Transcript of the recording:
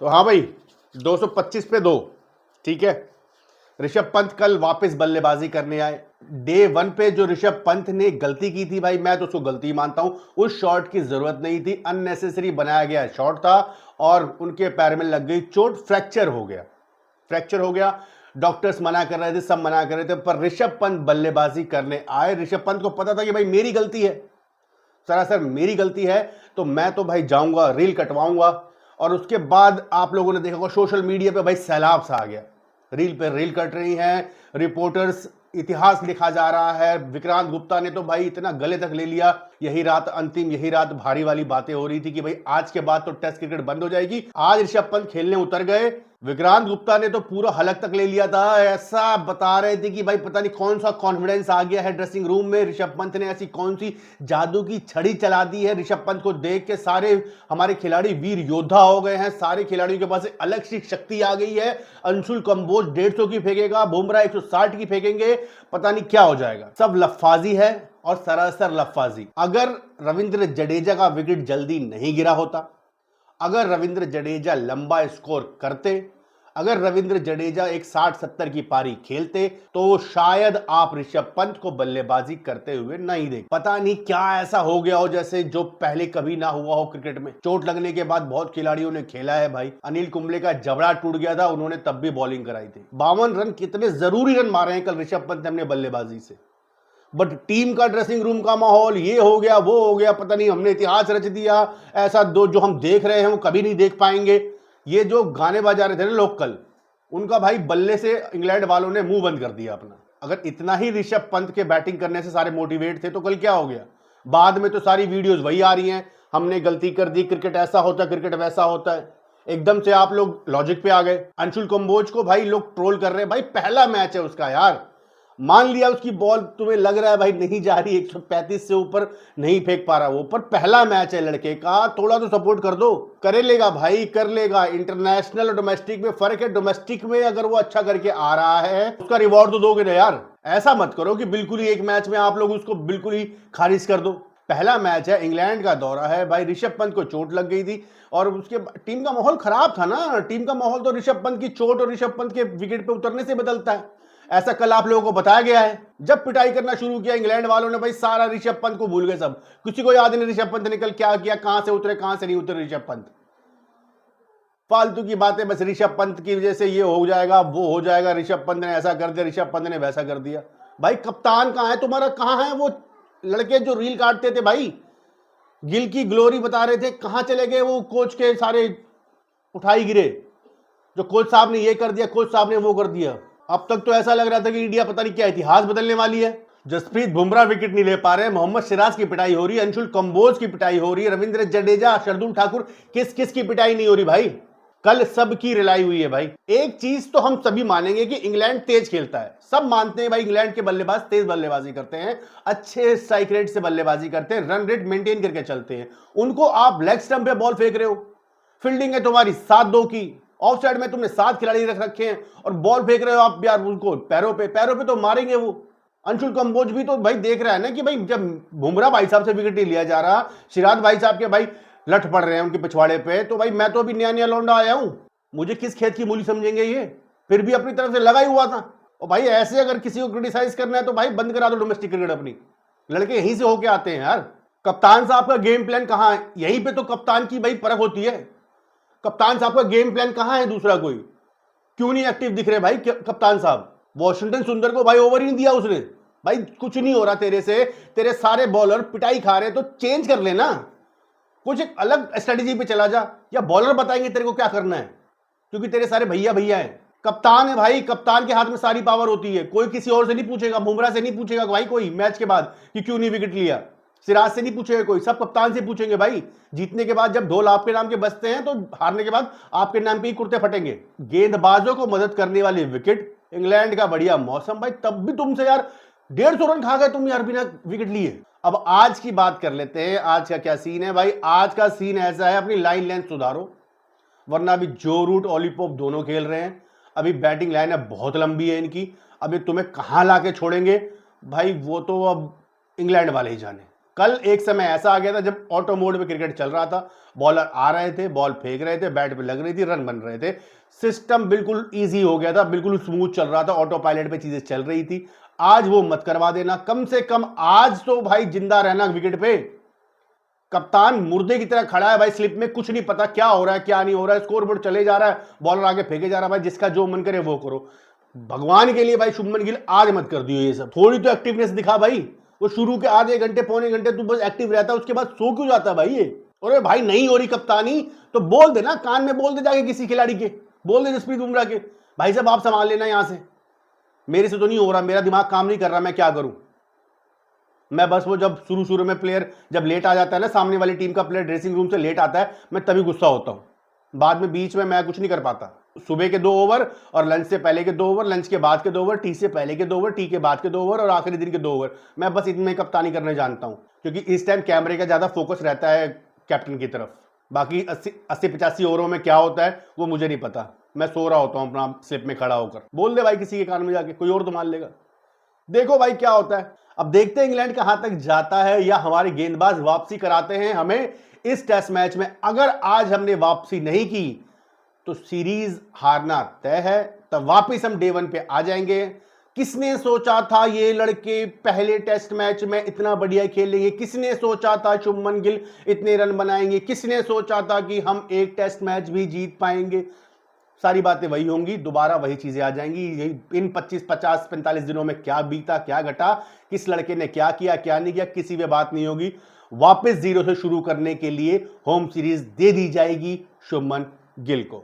तो हाँ भाई, 225 पे 2, ठीक है। ऋषभ पंत कल वापस बल्लेबाजी करने आए। डे 1 पे जो ऋषभ पंत ने गलती की थी भाई, मैं तो उसको गलती मानता हूं। उस शॉट की जरूरत नहीं थी, अननेसेसरी बनाया गया शॉट था और उनके पैर में लग गई चोट, फ्रैक्चर हो गया। डॉक्टर्स मना कर रहे थे, सब मना कर रहे थे, पर ऋषभ पंत बल्लेबाजी करने आए। ऋषभ पंत को पता था कि भाई मेरी गलती है, सरासर मेरी गलती है, तो मैं तो भाई जाऊंगा, रील कटवाऊंगा। और उसके बाद आप लोगों ने देखा होगा सोशल मीडिया पे भाई सैलाब सा आ गया, रील पे रील कट रही हैं, रिपोर्टर्स, इतिहास लिखा जा रहा है। विक्रांत गुप्ता ने तो भाई इतना गले तक ले लिया, यही रात अंतिम, यही रात भारी वाली बातें हो रही थी कि भाई आज के बाद तो टेस्ट क्रिकेट बंद हो जाएगी। आज ऋषभ पंत खेलने उतर गए, विक्रांत गुप्ता ने तो पूरा हलक तक ले लिया था। ऐसा बता रहे थे कि भाई पता नहीं कौन सा कॉन्फिडेंस आ गया है ड्रेसिंग रूम में, ऋषभ पंत ने ऐसी कौन सी जादू की छड़ी चला दी है। ऋषभ पंत को देख के सारे हमारे खिलाड़ी वीर योद्धा हो गए हैं, सारे खिलाड़ियों के पास एक अलग सी शक्ति आ गई है। अंशुल कंबोज 150 की फेंकेगा, बुमराह 160 की फेंकेंगे, पता नहीं क्या हो जाएगा। सब लफाजी है और सरासर लफाजी। अगर रविंद्र जडेजा का विकेट जल्दी नहीं गिरा होता, अगर रविंद्र जडेजा लंबा स्कोर करते, अगर रविंद्र जडेजा एक 60-70 की पारी खेलते, तो शायद आप ऋषभ पंत को बल्लेबाजी करते हुए नहीं देख। पता नहीं क्या ऐसा हो गया हो जैसे जो पहले कभी ना हुआ हो क्रिकेट में। चोट लगने के बाद बहुत खिलाड़ियों ने खेला है भाई। अनिल कुंबले का जबड़ा टूट गया था, उन्होंने तब भी बॉलिंग कराई थी। 52 रन, कितने जरूरी रन मारे हैं कल ऋषभ पंत ने अपने बल्लेबाजी से। बट टीम का ड्रेसिंग रूम का माहौल, ये हो गया वो हो गया, पता नहीं हमने इतिहास रच दिया, ऐसा दो जो हम देख रहे हैं वो कभी नहीं देख पाएंगे। ये जो गाने बजा रहे थे ना लोग कल, उनका भाई बल्ले से इंग्लैंड वालों ने मुंह बंद कर दिया अपना। अगर इतना ही ऋषभ पंत के बैटिंग करने से सारे मोटिवेट थे तो कल क्या हो गया। बाद में तो सारी वीडियोस वही आ रही हैं, हमने गलती कर दी, क्रिकेट ऐसा होता है, क्रिकेट वैसा होता है। एकदम से आप लोग लॉजिक पे आ गए। अंशुल कंबोज को भाई लोग ट्रोल कर रहे हैं, भाई पहला मैच है उसका यार। मान लिया उसकी बॉल तुम्हें लग रहा है भाई नहीं जा रही, 135 से ऊपर नहीं फेंक पा रहा वो, पर पहला मैच है लड़के का, थोड़ा तो सपोर्ट कर दो। कर लेगा भाई, कर लेगा। इंटरनेशनल और डोमेस्टिक में फर्क है। डोमेस्टिक में अगर वो अच्छा करके आ रहा है, उसका रिवॉर्ड तो दोगे ना यार। ऐसा मत करो कि बिल्कुल ही एक मैच में आप लोग उसको बिल्कुल ही खारिज कर दो। पहला मैच है, इंग्लैंड का दौरा है भाई। ऋषभ पंत को चोट लग गई थी और उसके टीम का माहौल खराब था ना। टीम का माहौल तो ऋषभ पंत की चोट और ऋषभ पंत के विकेट पे उतरने से बदलता है। ऐसा कल आप लोगों को बताया गया है। जब पिटाई करना शुरू किया इंग्लैंड वालों ने भाई, सारा ऋषभ पंत को भूल गए सब। किसी को याद नहीं ऋषभ पंत ने कल क्या किया, कहां से उतरे कहां से नहीं उतरे ऋषभ पंत। फालतू की बातें बस, ऋषभ पंत की वजह से ये हो जाएगा वो हो जाएगा, ऋषभ पंत ने ऐसा कर दिया, ऋषभ पंत ने वैसा कर दिया। भाई कप्तान कहां है तुम्हारा, कहां है वो लड़के जो रील काटते थे भाई, गिल की ग्लोरी बता रहे थे, कहां चले गए वो कोच के सारे उठाई गिरे, जो कोच साहब ने ये कर दिया, कोच साहब ने वो कर दिया। अब तक तो ऐसा लग रहा था कि इंडिया पता नहीं क्या इतिहास बदलने वाली है। जसप्रीत बुमराह विकेट नहीं ले पा रहे, मोहम्मद सिराज की पिटाई हो रही है, अंशुल कंबोज की पिटाई हो रही है, रविंद्र जडेजा, शार्दुल ठाकुर, किस किस की पिटाई नहीं हो रही भाई। कल सबकी रिलाई हुई है भाई। एक चीज तो हम सभी मानेंगे कि इंग्लैंड तेज खेलता है, सब मानते हैं भाई इंग्लैंड के बल्लेबाज तेज बल्लेबाजी करते हैं, अच्छे स्ट्राइक रेट से बल्लेबाजी करते हैं, रन रेट मेंटेन करके चलते हैं। उनको आप लेग स्टंप पे बॉल फेंक रहे हो, फील्डिंग है तुम्हारी 7-2 की, ऑफ साइड में तुमने 7 खिलाड़ी रख रखे हैं और बॉल फेंक रहे हो आप यार उनको पैरों पे तो मारेंगे वो। अंशुल कंबोज भी तो भाई देख रहा है ना कि भाई जब बुमराह भाई साहब से विकेट नहीं लिया जा रहा, सिराज भाई साहब के भाई लठ पड़ रहे हैं उनके पिछवाड़े पे, तो भाई मैं तो अभी नया नया लौंडा आया हूं, मुझे किस खेत की मूली समझेंगे ये। फिर भी अपनी तरफ से लगा ही हुआ था। और भाई ऐसे अगर किसी को क्रिटिसाइज करना है तो भाई बंद करा दो डोमेस्टिक क्रिकेट अपनी, लड़के यहीं से होके आते हैं यार। कप्तान साहब का गेम प्लान कहां है, यहीं पे तो कप्तान की भाई परख होती है। कप्तान साहब का गेम प्लान कहां है, दूसरा कोई क्यों नहीं एक्टिव दिख रहे भाई कप्तान साहब। वॉशिंगटन सुंदर को भाई ओवर ही नहीं दिया उसने, भाई कुछ नहीं हो रहा तेरे से, तेरे सारे बॉलर पिटाई खा रहे, तो चेंज कर लेना, कुछ एक अलग स्ट्रेटेजी पे चला जा, या बॉलर बताएंगे तेरे को क्या करना है, क्योंकि तेरे सारे भैया भैया हैं। कप्तान है भाई, कप्तान के हाथ में सारी पावर होती है, कोई किसी और से नहीं पूछेगा, बुमराह से नहीं पूछेगा भाई कोई मैच के बाद कि क्यों नहीं विकेट लिया, सिराज से नहीं पूछेगा कोई, सब कप्तान से पूछेंगे भाई। जीतने के बाद जब ढोल आपके नाम के बजते हैं तो हारने के बाद आपके नाम पे ही कुर्ते फटेंगे। गेंदबाजों को मदद करने वाली विकेट, इंग्लैंड का बढ़िया मौसम भाई, तब भी तुमसे यार 150 रन खा गए तुम यार बिना विकेट लिए। अब आज की बात कर लेते हैं, आज का क्या सीन है भाई। आज का सीन ऐसा है, अपनी लाइन लेंथ सुधारो, वरना अभी जो रूट ओलीपोप दोनों खेल रहे हैं, अभी बैटिंग लाइन है बहुत लंबी है इनकी, अभी तुम्हें कहां लाके छोड़ेंगे भाई, वो तो अब इंग्लैंड वाले ही जाने। कल एक समय ऐसा आ गया था जब ऑटो मोड में क्रिकेट चल रहा था, बॉलर आ रहे थे, बॉल फेंक रहे थे, बैट पे लग रही थी, रन बन रहे थे, सिस्टम बिल्कुल इजी हो गया था, बिल्कुल स्मूथ चल रहा था, ऑटो पायलट पे चीजें चल रही थी। आज वो मत करवा देना, कम से कम आज तो भाई जिंदा रहना विकेट पे। कप्तान मुर्दे की तरह खड़ा है भाई स्लिप में, कुछ नहीं पता क्या हो रहा है क्या नहीं हो रहा है, स्कोरबोर्ड चले जा रहा है, बॉलर आगे फेंके जा रहा है, भाई जिसका जो मन करे वो करो। भगवान के लिए भाई शुभमन गिल आज मत कर दियो ये सब, थोड़ी तो एक्टिवनेस दिखा भाई। वो शुरू के आधे घंटे पौने घंटे तू बस एक्टिव रहता है, उसके बाद सो क्यों जाता है भाई ये। और भाई नहीं हो रही कप्तानी तो बोल देना, कान में बोल दे जाके किसी खिलाड़ी के, बोल दे जसप्रीत बुमराह के, भाई साहब आप संभाल लेना यहां से, मेरे से तो नहीं हो रहा, मेरा दिमाग काम नहीं कर रहा, मैं क्या करूं। मैं बस वो जब शुरू में प्लेयर जब लेट आ जाता है ना, सामने वाली टीम का प्लेयर ड्रेसिंग रूम से लेट आता है, मैं तभी गुस्सा होता हूं, बाद में बीच में मैं कुछ नहीं कर पाता। सुबह के 2 ओवर और लंच से पहले के 2 ओवर, लंच के बाद के 2 ओवर, टी से पहले के 2 ओवर, टी के बाद के 2 ओवर और आखिरी दिन के 2 ओवर, मैं बस इतने कप्तानी करने जानता हूं, क्योंकि इस टाइम कैमरे का ज्यादा फोकस रहता है कैप्टन की तरफ। बाकी 80-85 ओवरों में क्या होता है वो मुझे नहीं पता, मैं सो रहा होता हूं अपना स्लिप में खड़ा होकर। बोल दे भाई किसी के कान में जाके, कोई और तो मान लेगा। देखो भाई क्या होता है, अब देखते हैं इंग्लैंड कहां तक जाता है या हमारे गेंदबाज वापसी कराते हैं हमें इस टेस्ट मैच में। अगर आज हमने वापसी नहीं की तो सीरीज हारना तय है, तब वापस हम डे 1 पे आ जाएंगे। किसने सोचा था ये लड़के पहले टेस्ट मैच में इतना बढ़िया खेलेंगे, किसने सोचा था शुभमन गिल इतने रन बनाएंगे, किसने सोचा था कि हम एक टेस्ट मैच भी जीत पाएंगे। सारी बातें वही होंगी, दोबारा वही चीजें आ जाएंगी। यही इन 25, 50, 45 दिनों में क्या बीता क्या घटा, किस लड़के ने क्या किया क्या नहीं किया, किसी पे बात नहीं होगी। वापस जीरो से शुरू करने के लिए होम सीरीज दे दी जाएगी शुभमन गिल को।